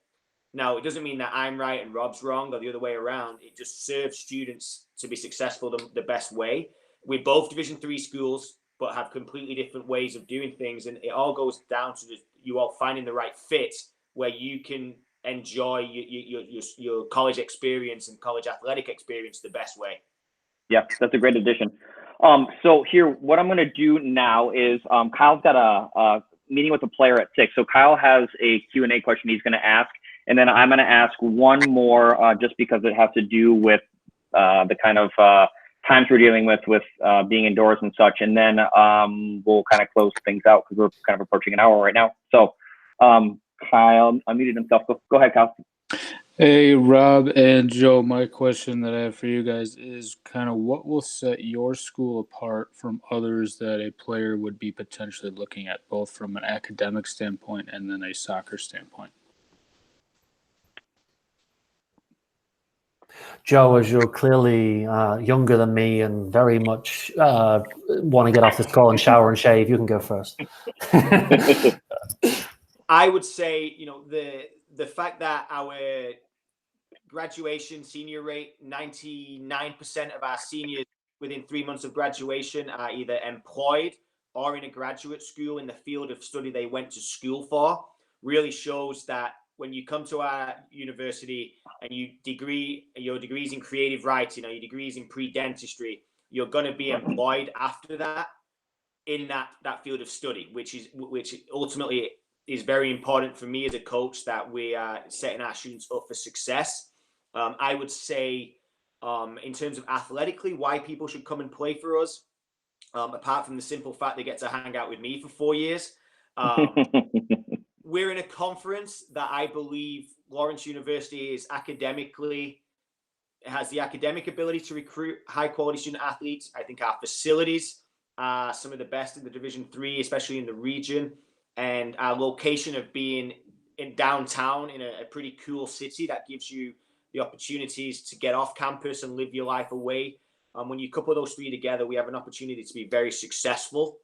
Now, it doesn't mean that I'm right and Rob's wrong or the other way around. It just serves students to be successful the best way. We're both Division 3 schools, but have completely different ways of doing things. And it all goes down to you all finding the right fit where you can enjoy your college experience and college athletic experience the best way. Yeah, that's a great addition. So here, what I'm going to do now is Kyle's got a meeting with a player at 6. So Kyle has a Q&A question he's going to ask, and then I'm going to ask one more just because it has to do with the kind of times we're dealing with being indoors and such, and then we'll kind of close things out because we're kind of approaching an hour right now. So Kyle unmuted himself. Go ahead, Kyle. Hey, Rob and Joe, my question that I have for you guys is kind of what will set your school apart from others that a player would be potentially looking at, both from an academic standpoint and then a soccer standpoint? Joe, as you're clearly younger than me and very much want to get off this call and shower and shave, you can go first. I would say, the fact that our graduation senior rate, 99% of our seniors within 3 months of graduation are either employed or in a graduate school in the field of study they went to school for, really shows that when you come to our university and your degrees in creative writing or your degrees in pre-dentistry, you're going to be employed after that in that field of study, which ultimately is very important for me as a coach, that we are setting our students up for success. I would say in terms of athletically, why people should come and play for us, apart from the simple fact they get to hang out with me for 4 years. We're in a conference that I believe Lawrence University is has the academic ability to recruit high quality student athletes. I think our facilities are some of the best in the Division 3, especially in the region. And our location of being in downtown in a pretty cool city that gives you the opportunities to get off campus and live your life away. When you couple those three together, we have an opportunity to be very successful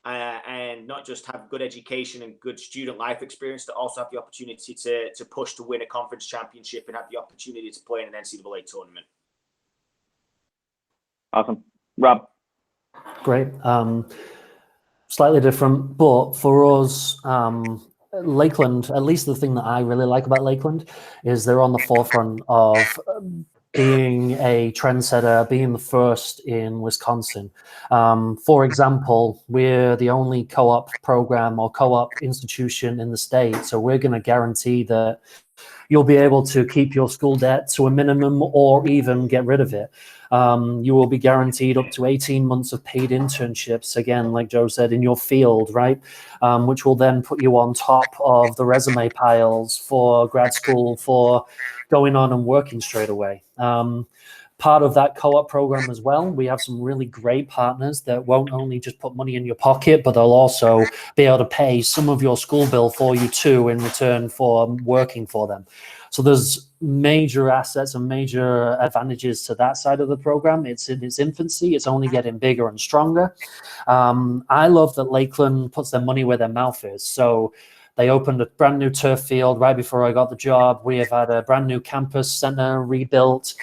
and not just have good education and good student life experience, to also have the opportunity to push to win a conference championship and have the opportunity to play in an NCAA tournament. Awesome. Rob. Great. Slightly different, but for us, Lakeland, at least the thing that I really like about Lakeland is they're on the forefront of being a trendsetter, being the first in Wisconsin. For example, we're the only co-op program or co-op institution in the state, so we're going to guarantee that you'll be able to keep your school debt to a minimum or even get rid of it. You will be guaranteed up to 18 months of paid internships, again, like Joe said, in your field, right? Which will then put you on top of the resume piles for grad school, for going on and working straight away. Part of that co-op program as well, we have some really great partners that won't only just put money in your pocket, but they'll also be able to pay some of your school bill for you too in return for working for them. So there's major assets and major advantages to that side of the program. It's in its infancy. It's only getting bigger and stronger. I love that Lakeland puts their money where their mouth is. So They opened a brand new turf field right before I got the job. We have had a brand new campus center rebuilt.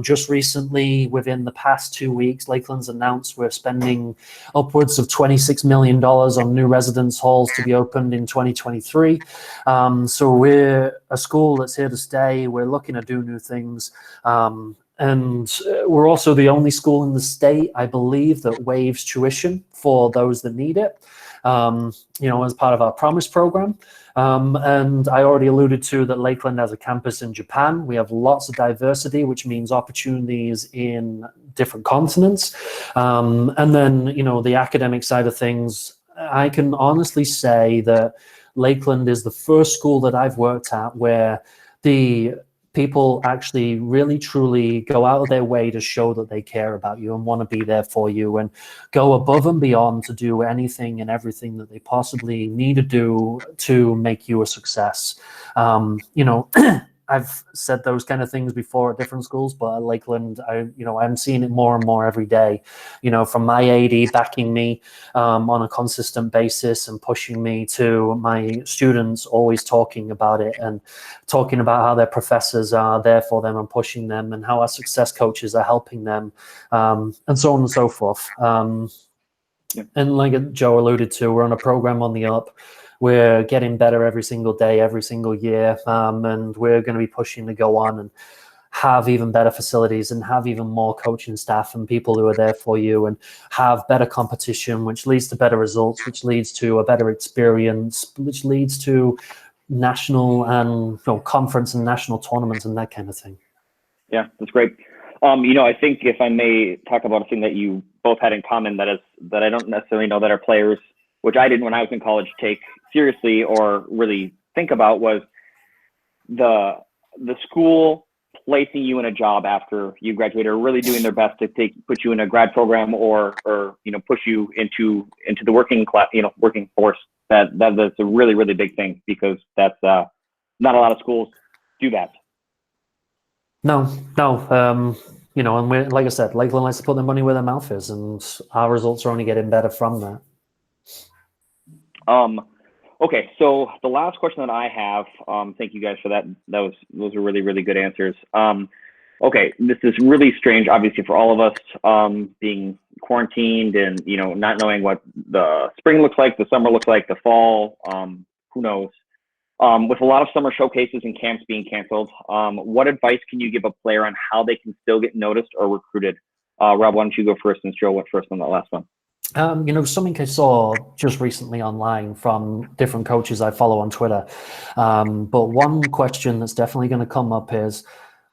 Just recently, within the past 2 weeks, Lakeland's announced we're spending upwards of $26 million on new residence halls to be opened in 2023. So we're a school that's here to stay. We're looking to do new things. And we're also the only school in the state, I believe, that waives tuition for those that need it, as part of our Promise program. And I already alluded to that Lakeland has a campus in Japan. We have lots of diversity, which means opportunities in different continents. And then, the academic side of things, I can honestly say that Lakeland is the first school that I've worked at where the people actually really truly go out of their way to show that they care about you and want to be there for you and go above and beyond to do anything and everything that they possibly need to do to make you a success. I've said those kind of things before at different schools, but at Lakeland, I'm seeing it more and more every day, from my AD backing me on a consistent basis and pushing me, to my students always talking about it and talking about how their professors are there for them and pushing them, and how our success coaches are helping them, and so on and so forth. And like Joe alluded to, we're on a program on the up. We're getting better every single day, every single year, and we're going to be pushing to go on and have even better facilities and have even more coaching staff and people who are there for you, and have better competition, which leads to better results, which leads to a better experience, which leads to national and conference and national tournaments and that kind of thing. Yeah, that's great. I think if I may talk about a thing that you both had in common that I don't necessarily know that our players, which I didn't when I was in college, take seriously or really think about, was the school placing you in a job after you graduated, or really doing their best to put you in a grad program or push you into the working class, working force. That's a really, really big thing, because that's not a lot of schools do that. No. And we're, like I said, Lakeland likes to put their money where their mouth is, and our results are only getting better from that. Okay, so the last question that I have, thank you guys for that. Those are really, really good answers. Okay, this is really strange, obviously, for all of us, being quarantined and, not knowing what the spring looks like, the summer looks like, the fall, who knows? With a lot of summer showcases and camps being canceled, what advice can you give a player on how they can still get noticed or recruited? Rob, why don't you go first, since Joe went first on that last one? Something I saw just recently online from different coaches I follow on Twitter. But one question that's definitely going to come up is,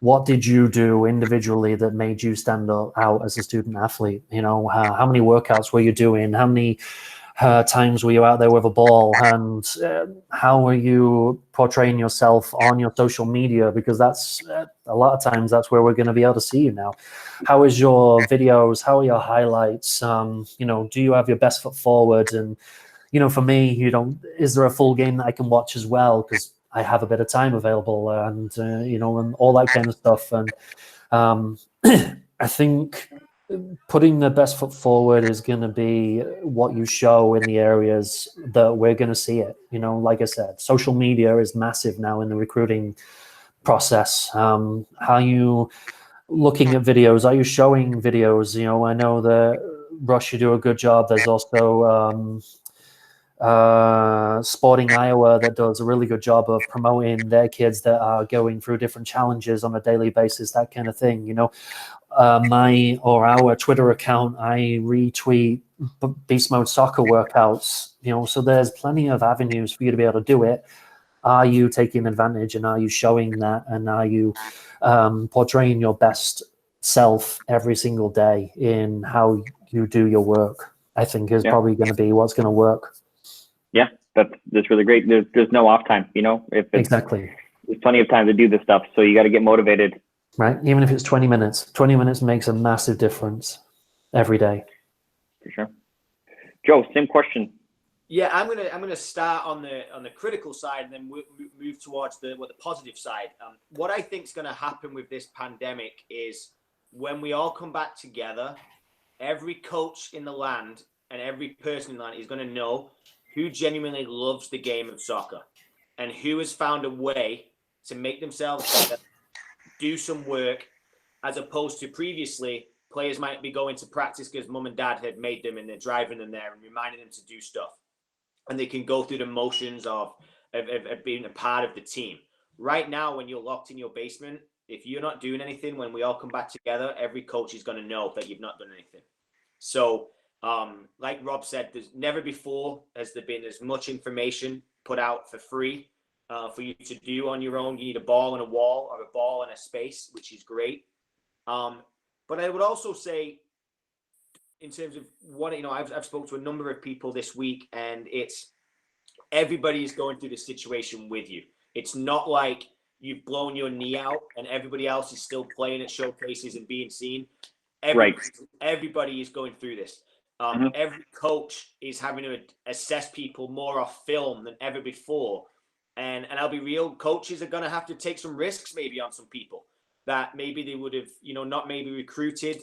what did you do individually that made you stand out as a student athlete? How many workouts were you doing? How many times were you out there with a ball? And how were you portraying yourself on your social media? Because that's a lot of times that's where we're going to be able to see you now. How is your videos? How are your highlights? Do you have your best foot forward? And for me, is there a full game that I can watch as well? Because I have a bit of time available, and and all that kind of stuff. And I think putting the best foot forward is going to be what you show in the areas that we're going to see it. Like I said, social media is massive now in the recruiting process. How you looking at videos? Are you showing videos? I know that Rush, you do a good job. There's also Sporting Iowa that does a really good job of promoting their kids that are going through different challenges on a daily basis, that kind of thing. Our Twitter account, I retweet Beast Mode Soccer workouts, so there's plenty of avenues for you to be able to do it. Are you taking advantage, and are you showing that, and are you portraying your best self every single day in how you do your work? I think is probably going to be what's going to work. Yeah, that's really great. There's no off time, Exactly. There's plenty of time to do this stuff, so you got to get motivated. Right, even if it's 20 minutes. 20 minutes makes a massive difference every day. For sure. Joe, same question. Yeah, I'm gonna start on the critical side, and then move towards the positive side. What I think is going to happen with this pandemic is, when we all come back together, every coach in the land and every person in the land is going to know who genuinely loves the game of soccer and who has found a way to make themselves better, do some work, as opposed to previously, players might be going to practice because mum and dad had made them and they're driving them there and reminding them to do stuff. And they can go through the motions of being a part of the team. Right now, when you're locked in your basement, if you're not doing anything, when we all come back together, every coach is going to know that you've not done anything. So, like Rob said, there's never before has there been as much information put out for free for you to do on your own. You need a ball and a wall or a ball and a space, which is great. But I would also say, in terms of what, I've spoken to a number of people this week, and it's everybody is going through the situation with you. It's not like you've blown your knee out and everybody else is still playing at showcases and being seen. Everybody is going through this. Every coach is having to assess people more off film than ever before. And I'll be real, coaches are going to have to take some risks maybe on some people that maybe they would have, not maybe recruited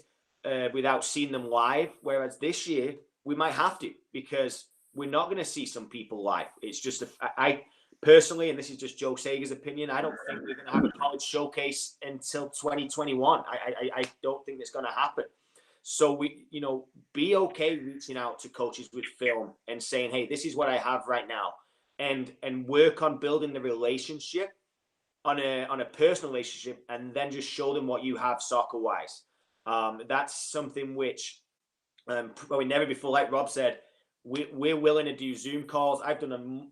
without seeing them live. Whereas this year, we might have to, because we're not going to see some people live. It's just, I personally, and this is just Joe Sager's opinion, I don't think we're going to have a college showcase until 2021. I don't think it's going to happen. So we, be okay reaching out to coaches with film and saying, hey, this is what I have right now. And work on building the relationship on a personal relationship, and then just show them what you have soccer wise. That's something which probably never before, like Rob said, we're willing to do Zoom calls. I've done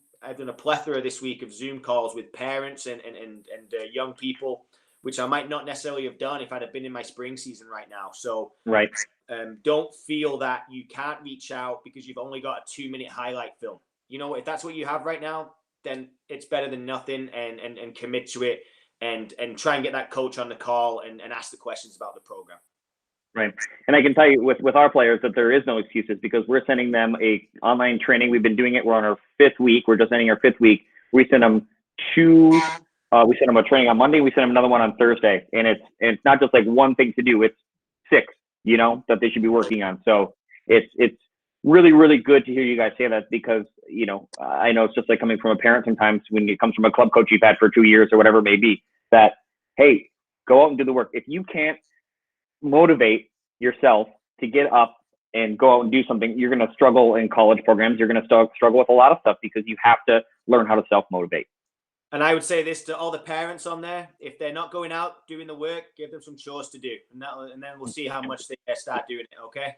a plethora this week of Zoom calls with parents and young people, which I might not necessarily have done if I'd have been in my spring season right now. So don't feel that you can't reach out because you've only got a 2-minute highlight film. If that's what you have right now, then it's better than nothing, and commit to it and try and get that coach on the call and ask the questions about the program. Right. And I can tell you with our players that there is no excuses, because we're sending them a online training. We've been doing it. We're on our 5th week. We're just ending our 5th week. We send them we send them a training on Monday. We send them another one on Thursday. And it's not just like one thing to do. It's 6, that they should be working on. So it's really, really good to hear you guys say that, because, I know it's just like coming from a parent sometimes when it comes from a club coach you've had for 2 years or whatever it may be, that, hey, go out and do the work. If you can't motivate yourself to get up and go out and do something, you're going to struggle in college programs. You're going to struggle with a lot of stuff, because you have to learn how to self-motivate. And I would say this to all the parents on there: if they're not going out doing the work, give them some chores to do, and then we'll see how much they start doing it. Okay.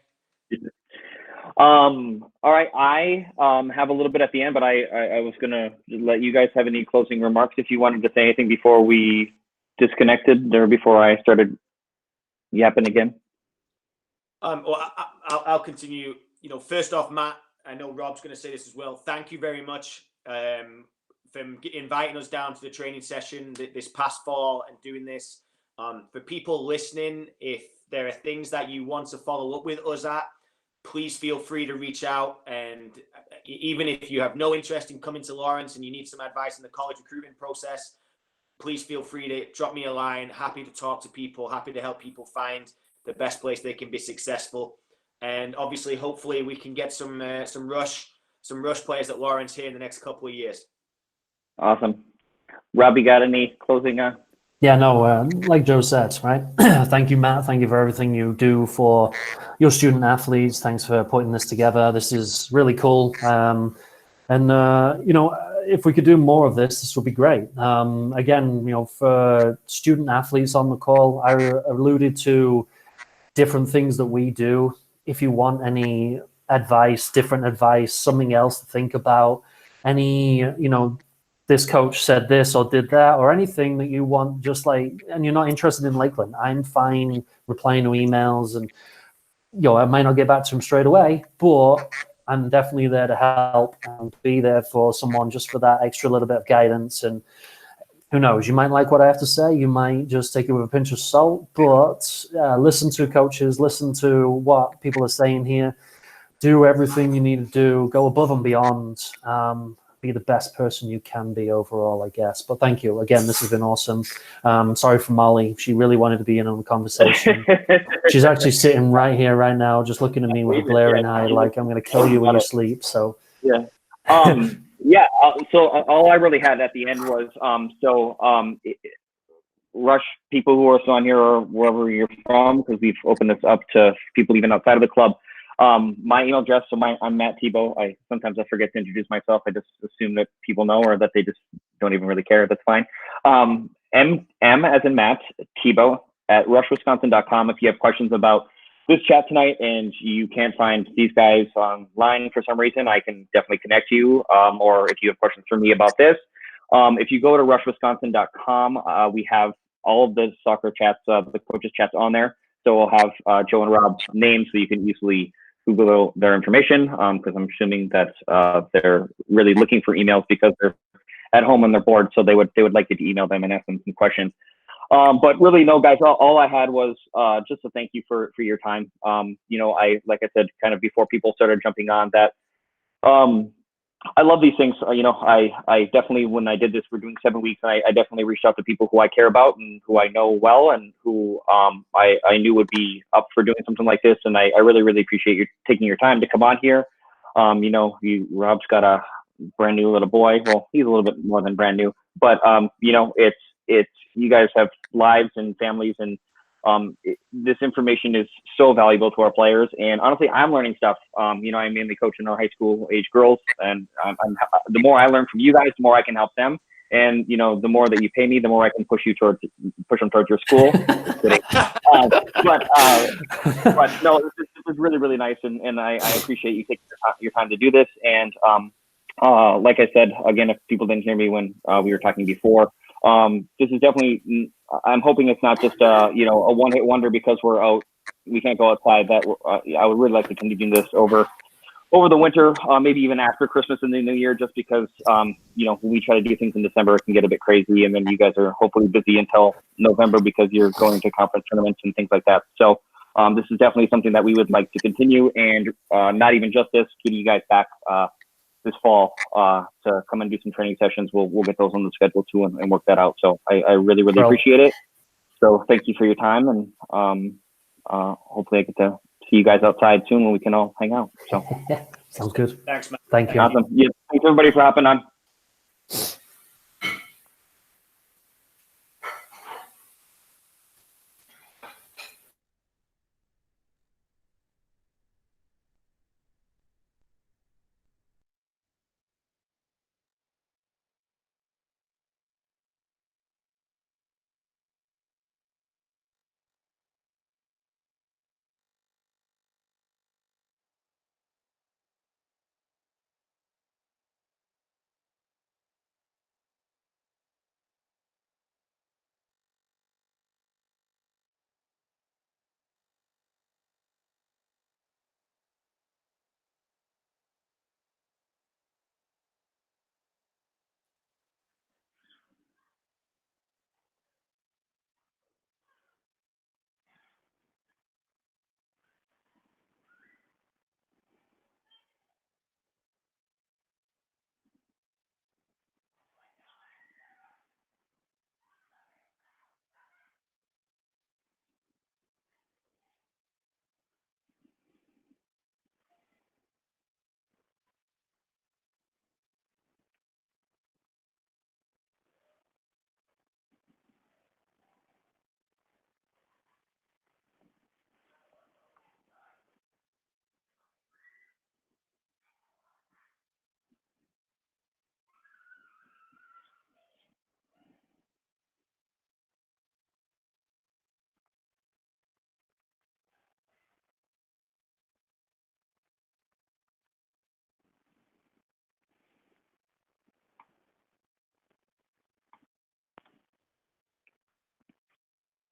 All right. I have a little bit at the end, but I was going to let you guys have any closing remarks if you wanted to say anything before we disconnected or before I started yapping again. Well, I'll continue. First off, Matt, I know Rob's going to say this as well. Thank you very much for inviting us down to the training session this past fall and doing this. For people listening, if there are things that you want to follow up with us at, please feel free to reach out. And even if you have no interest in coming to Lawrence and you need some advice in the college recruitment process, please feel free to drop me a line. Happy to talk to people, happy to help people find the best place they can be successful. And obviously, hopefully we can get some rush players at Lawrence here in the next couple of years. Awesome. Rob, you got any closing on? Yeah, no, like Joe said, right? Thank you, Matt. Thank you for everything you do for your student athletes. Thanks for putting this together. This is really cool. If we could do more of this would be great. Again, for student athletes on the call, I alluded to different things that we do. If you want any advice, different advice, something else to think about, this coach said this or did that, or anything that you want, and you're not interested in Lakeland, I'm fine replying to emails, and I might not get back to them straight away, but I'm definitely there to help and be there for someone just for that extra little bit of guidance. And who knows, you might like what I have to say, you might just take it with a pinch of salt, but listen to coaches, listen to what people are saying here, do everything you need to do, go above and beyond. Be the best person you can be overall, I guess. But thank you. Again, this has been awesome. Sorry for Molly. She really wanted to be in on the conversation. She's actually sitting right here, right now, just looking at me with a glaring eye, like I'm going to kill you when you sleep. So yeah. Yeah. So all I really had at the end was Rush people who are still on here or wherever you're from, because we've opened this up to people even outside of the club. My email address, I'm Matt Tebow. Sometimes I forget to introduce myself. I just assume that people know, or that they just don't even really care. That's fine. M as in Matt, Tebow at rushwisconsin.com. If you have questions about this chat tonight and you can't find these guys online for some reason, I can definitely connect you. Or if you have questions for me about this, if you go to rushwisconsin.com, we have all of the soccer chats, the coaches chats on there. So we'll have Joe and Rob's names, so you can easily Google their information, because I'm assuming that they're really looking for emails because they're at home on their board, so they would like you to email them and ask them some questions. But really, no, guys, all I had was just a thank you for your time. Like I said, kind of before people started jumping on that, I love these things. I definitely, when I did this, we're doing 7 weeks, and I definitely reached out to people who I care about and who I know well, and who I knew would be up for doing something like this. And I really, really appreciate you taking your time to come on here. Rob's got a brand new little boy. Well, he's a little bit more than brand new, but it's you guys have lives and families, and this information is so valuable to our players. And honestly, I'm learning stuff. I mainly coach in our high school age girls, and the more I learn from you guys, the more I can help them. And the more that you pay me, the more I can push them towards your school. But no, this was really, really nice, and I appreciate you taking your time to do this. And like I said, again, if people didn't hear me when we were talking before, this is definitely, I'm hoping it's not just a one-hit wonder because we're out, we can't go outside. That I would really like to continue this over the winter, maybe even after Christmas and the New Year, just because when we try to do things in December, it can get a bit crazy, and then you guys are hopefully busy until November because you're going to conference tournaments and things like that. So this is definitely something that we would like to continue, and not even just this, getting you guys back this fall to come and do some training sessions. We'll get those on the schedule too, and work that out. So I really, really appreciate it. So thank you for your time, and hopefully I get to see you guys outside soon when we can all hang out. So sounds good. Thanks, man. Thank you. Awesome. Yeah, thanks everybody for hopping on.